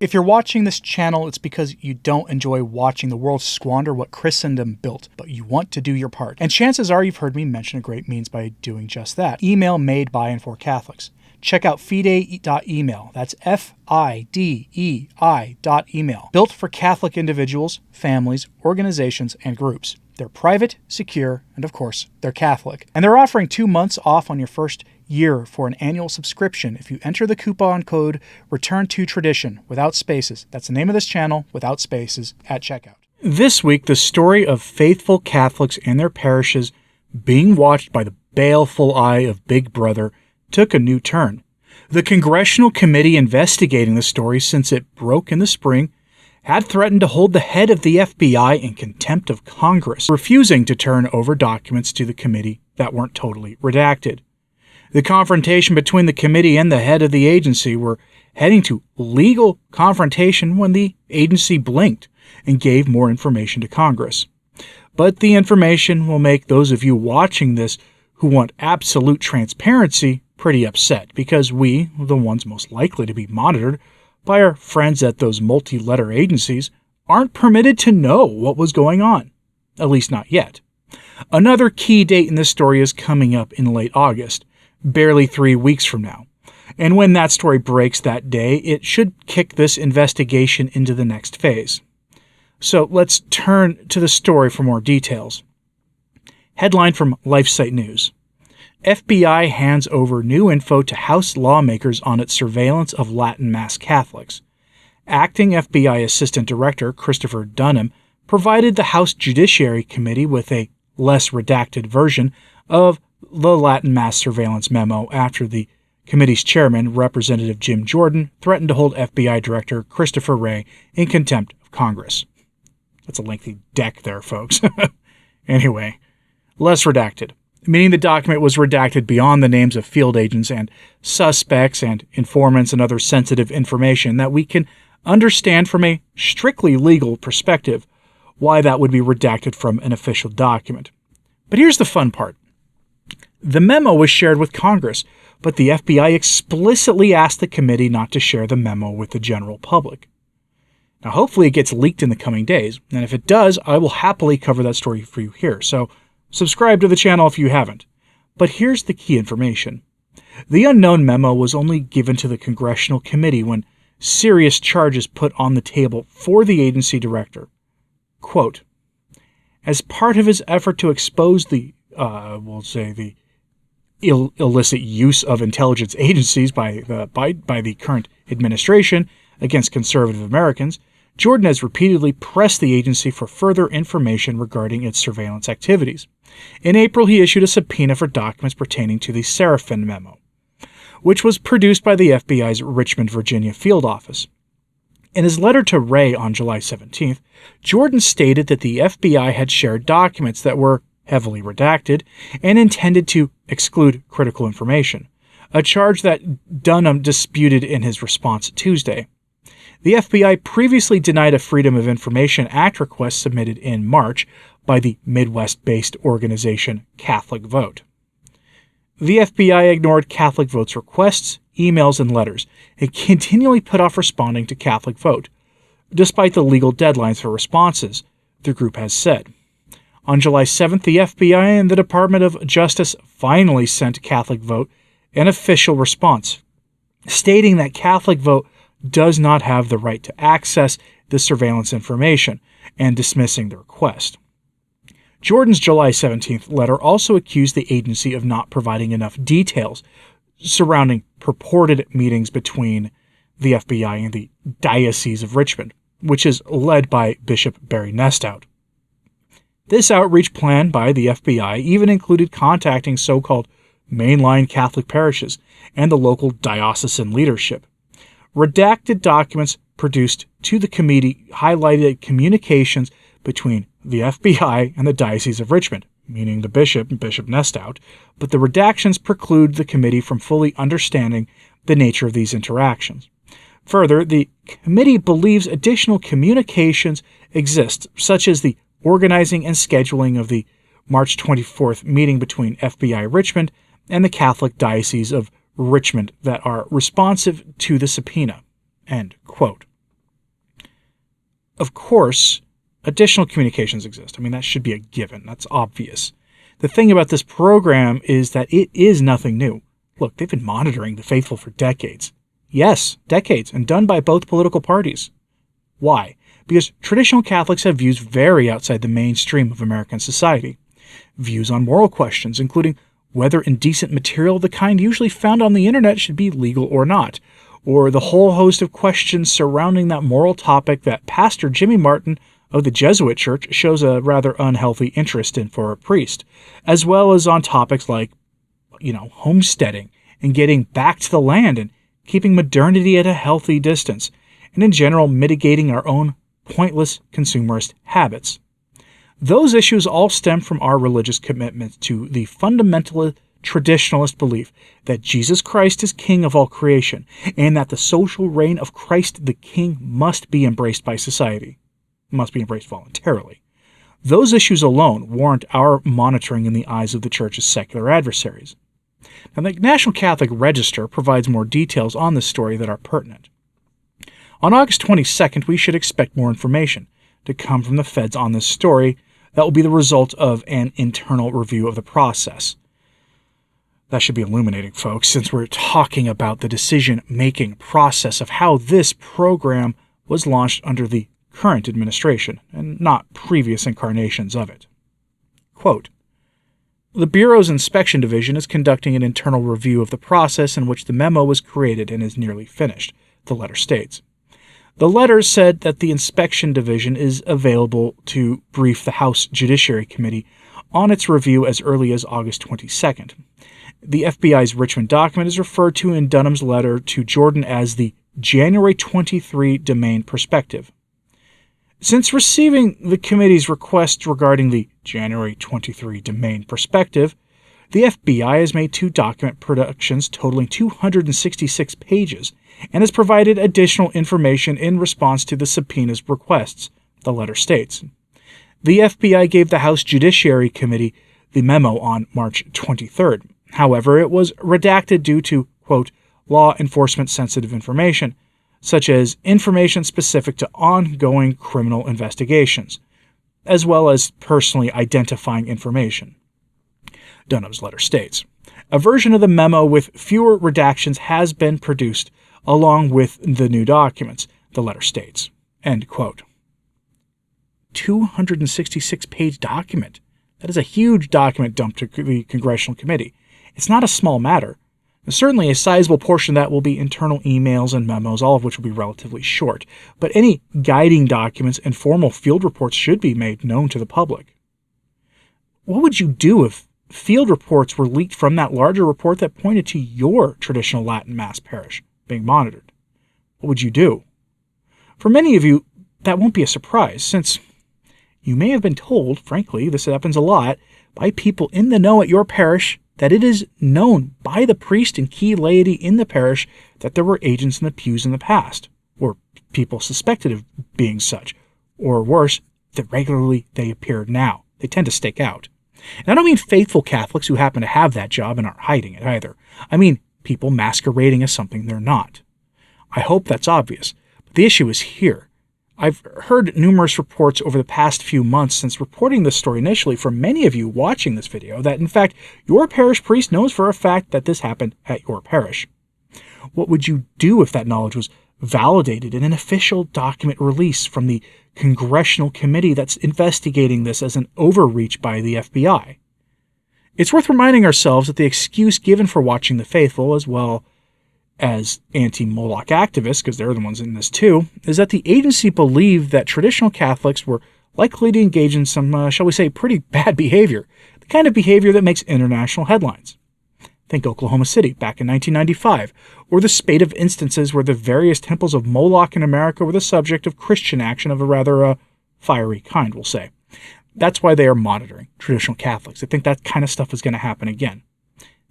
If you're watching this channel, it's because you don't enjoy watching the world squander what Christendom built, but you want to do your part. And chances are you've heard me mention a great means by doing just that. Email made by and for Catholics. Check out fidei.email. That's FIDEI.email. Built for Catholic individuals, families, organizations, and groups. They're private, secure, and of course, they're Catholic. And they're offering 2 months off on your first year for an annual subscription if you enter the coupon code Return to Tradition without spaces. That's the name of this channel, without spaces, at checkout. This week, the story of faithful Catholics and their parishes being watched by the baleful eye of Big Brother took a new turn. The congressional committee investigating the story since it broke in the spring had threatened to hold the head of the FBI in contempt of Congress, refusing to turn over documents to the committee that weren't totally redacted. The confrontation between the committee and the head of the agency were heading to legal confrontation when the agency blinked and gave more information to Congress. But the information will make those of you watching this who want absolute transparency pretty upset, because we, the ones most likely to be monitored by our friends at those multi-letter agencies, aren't permitted to know what was going on. At least not yet. Another key date in this story is coming up in late August, barely 3 weeks from now. And when that story breaks that day, it should kick this investigation into the next phase. So let's turn to the story for more details. Headline from LifeSite News. FBI hands over new info to House lawmakers on its surveillance of Latin Mass Catholics. Acting FBI Assistant Director Christopher Dunham provided the House Judiciary Committee with a less redacted version of the Latin Mass surveillance memo after the committee's chairman, Representative Jim Jordan, threatened to hold FBI Director Christopher Wray in contempt of Congress. That's a lengthy deck there, folks. Anyway, less redacted, meaning the document was redacted beyond the names of field agents and suspects and informants and other sensitive information that we can understand from a strictly legal perspective why that would be redacted from an official document. But here's the fun part. The memo was shared with Congress, but the FBI explicitly asked the committee not to share the memo with the general public. Now, hopefully it gets leaked in the coming days, and if it does, I will happily cover that story for you here, so subscribe to the channel if you haven't. But here's the key information. The unknown memo was only given to the congressional committee when serious charges put on the table for the agency director. Quote, as part of his effort to expose the illicit use of intelligence agencies by the current administration against conservative Americans, Jordan has repeatedly pressed the agency for further information regarding its surveillance activities. In April, he issued a subpoena for documents pertaining to the Seraphin memo, which was produced by the FBI's Richmond, Virginia field office. In his letter to Wray on July 17th, Jordan stated that the FBI had shared documents that were heavily redacted and intended to exclude critical information, a charge that Dunham disputed in his response Tuesday. The FBI previously denied a Freedom of Information Act request submitted in March by the Midwest-based organization Catholic Vote. The FBI ignored Catholic Vote's requests, emails, and letters, and continually put off responding to Catholic Vote, despite the legal deadlines for responses, the group has said. On July 7th, the FBI and the Department of Justice finally sent Catholic Vote an official response, stating that Catholic Vote does not have the right to access the surveillance information, and dismissing the request. Jordan's July 17th letter also accused the agency of not providing enough details surrounding purported meetings between the FBI and the Diocese of Richmond, which is led by Bishop Barry Nestout. This outreach plan by the FBI even included contacting so-called mainline Catholic parishes and the local diocesan leadership. Redacted documents produced to the committee highlighted communications between the FBI and the Diocese of Richmond, meaning the bishop and Bishop Nestout, but the redactions preclude the committee from fully understanding the nature of these interactions. Further, the committee believes additional communications exist, such as the organizing and scheduling of the March 24th meeting between FBI Richmond and the Catholic Diocese of Richmond that are responsive to the subpoena. End quote. of course, additional communications exist. I mean, that should be a given. That's obvious. The thing about this program is that it is nothing new. Look, they've been monitoring the faithful for decades. Yes, decades, and done by both political parties. Why? Because traditional Catholics have views very outside the mainstream of American society. Views on moral questions, including whether indecent material of the kind usually found on the internet should be legal or not, or the whole host of questions surrounding that moral topic that Pastor Jimmy Martin of the Jesuit Church shows a rather unhealthy interest in for a priest, as well as on topics like, homesteading and getting back to the land and keeping modernity at a healthy distance, and in general mitigating our own pointless consumerist habits. Those issues all stem from our religious commitment to the fundamental traditionalist belief that Jesus Christ is King of all creation, and that the social reign of Christ the King must be embraced by society, must be embraced voluntarily. Those issues alone warrant our monitoring in the eyes of the Church's secular adversaries. Now, the National Catholic Register provides more details on this story that are pertinent. On August 22nd, we should expect more information to come from the feds on this story that will be the result of an internal review of the process. That should be illuminating, folks, since we're talking about the decision-making process of how this program was launched under the current administration, and not previous incarnations of it. Quote, "The Bureau's Inspection Division is conducting an internal review of the process in which the memo was created and is nearly finished," the letter states. The letter said that the Inspection Division is available to brief the House Judiciary Committee on its review as early as August 22nd. The FBI's Richmond document is referred to in Dunham's letter to Jordan as the January 23 Domain Perspective. Since receiving the committee's request regarding the January 23 Domain Perspective, the FBI has made 2 document productions totaling 266 pages and has provided additional information in response to the subpoena's requests, the letter states. The FBI gave the House Judiciary Committee the memo on March 23rd. However, it was redacted due to, quote, law enforcement sensitive information, such as information specific to ongoing criminal investigations, as well as personally identifying information. Dunham's letter states, "A version of the memo with fewer redactions has been produced, along with the new documents," the letter states. End quote. 266-page document. That is a huge document dumped to the Congressional Committee. It's not a small matter. Certainly a sizable portion of that will be internal emails and memos, all of which will be relatively short. But any guiding documents and formal field reports should be made known to the public. What would you do if field reports were leaked from that larger report that pointed to your traditional Latin Mass parish being monitored? What would you do? For many of you, that won't be a surprise, since you may have been told, frankly, this happens a lot, by people in the know at your parish that it is known by the priest and key laity in the parish that there were agents in the pews in the past, or people suspected of being such, or worse, that regularly they appear now. They tend to stake out. And I don't mean faithful Catholics who happen to have that job and aren't hiding it either. I mean people masquerading as something they're not. I hope that's obvious, but the issue is here. I've heard numerous reports over the past few months since reporting this story initially from many of you watching this video that, in fact, your parish priest knows for a fact that this happened at your parish. What would you do if that knowledge was validated in an official document release from the congressional committee that's investigating this as an overreach by the FBI? It's worth reminding ourselves that the excuse given for watching the faithful, as well as anti-Moloch activists, because they're the ones in this too, is that the agency believed that traditional Catholics were likely to engage in some, shall we say, pretty bad behavior, the kind of behavior that makes international headlines. Think Oklahoma City back in 1995, or the spate of instances where the various temples of Moloch in America were the subject of Christian action of a rather fiery kind, we'll say. That's why they are monitoring traditional Catholics. They think that kind of stuff is going to happen again.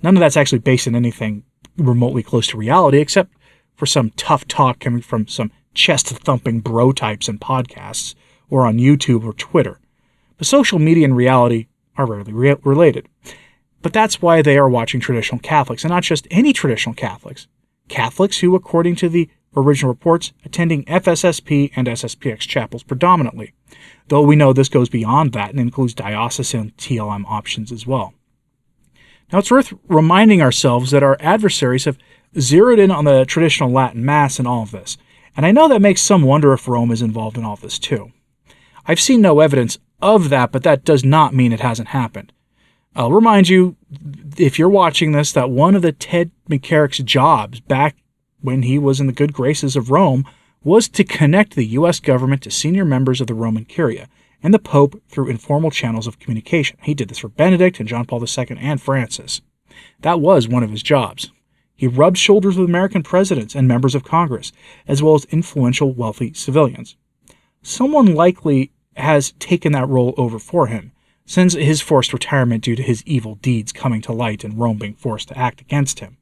None of that's actually based in anything remotely close to reality, except for some tough talk coming from some chest-thumping bro types in podcasts, or on YouTube or Twitter. But social media and reality are rarely related. But that's why they are watching traditional Catholics, and not just any traditional Catholics. Catholics who, according to the original reports attending FSSP and SSPX chapels predominantly, though we know this goes beyond that and includes diocesan TLM options as well. Now, it's worth reminding ourselves that our adversaries have zeroed in on the traditional Latin Mass in all of this, and I know that makes some wonder if Rome is involved in all of this too. I've seen no evidence of that, but that does not mean it hasn't happened. I'll remind you, if you're watching this, that one of the Ted McCarrick's jobs back when he was in the good graces of Rome was to connect the U.S. government to senior members of the Roman Curia and the Pope through informal channels of communication. He did this for Benedict and John Paul II and Francis. That was one of his jobs. He rubbed shoulders with American presidents and members of Congress, as well as influential, wealthy civilians. Someone likely has taken that role over for him, since his forced retirement due to his evil deeds coming to light and Rome being forced to act against him.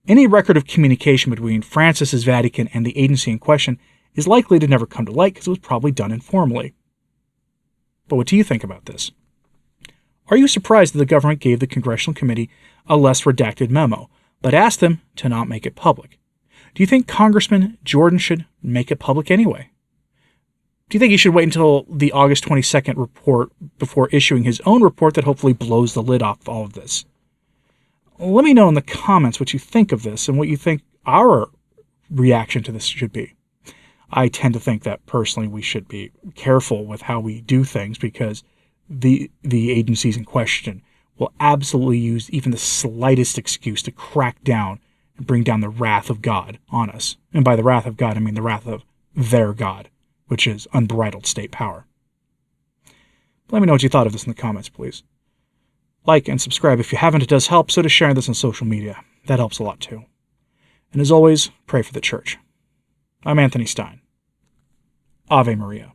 Any record of communication between Francis's Vatican and the agency in question is likely to never come to light because it was probably done informally. But what do you think about this? Are you surprised that the government gave the Congressional Committee a less redacted memo, but asked them to not make it public? Do you think Congressman Jordan should make it public anyway? Do you think he should wait until the August 22nd report before issuing his own report that hopefully blows the lid off all of this? Let me know in the comments what you think of this and what you think our reaction to this should be. I tend to think that personally we should be careful with how we do things because the agencies in question will absolutely use even the slightest excuse to crack down and bring down the wrath of God on us. And by the wrath of God, I mean the wrath of their God, which is unbridled state power. Let me know what you thought of this in the comments, please. Like and subscribe if you haven't, it does help, so does sharing this on social media. That helps a lot too. And as always, pray for the church. I'm Anthony Stine. Ave Maria.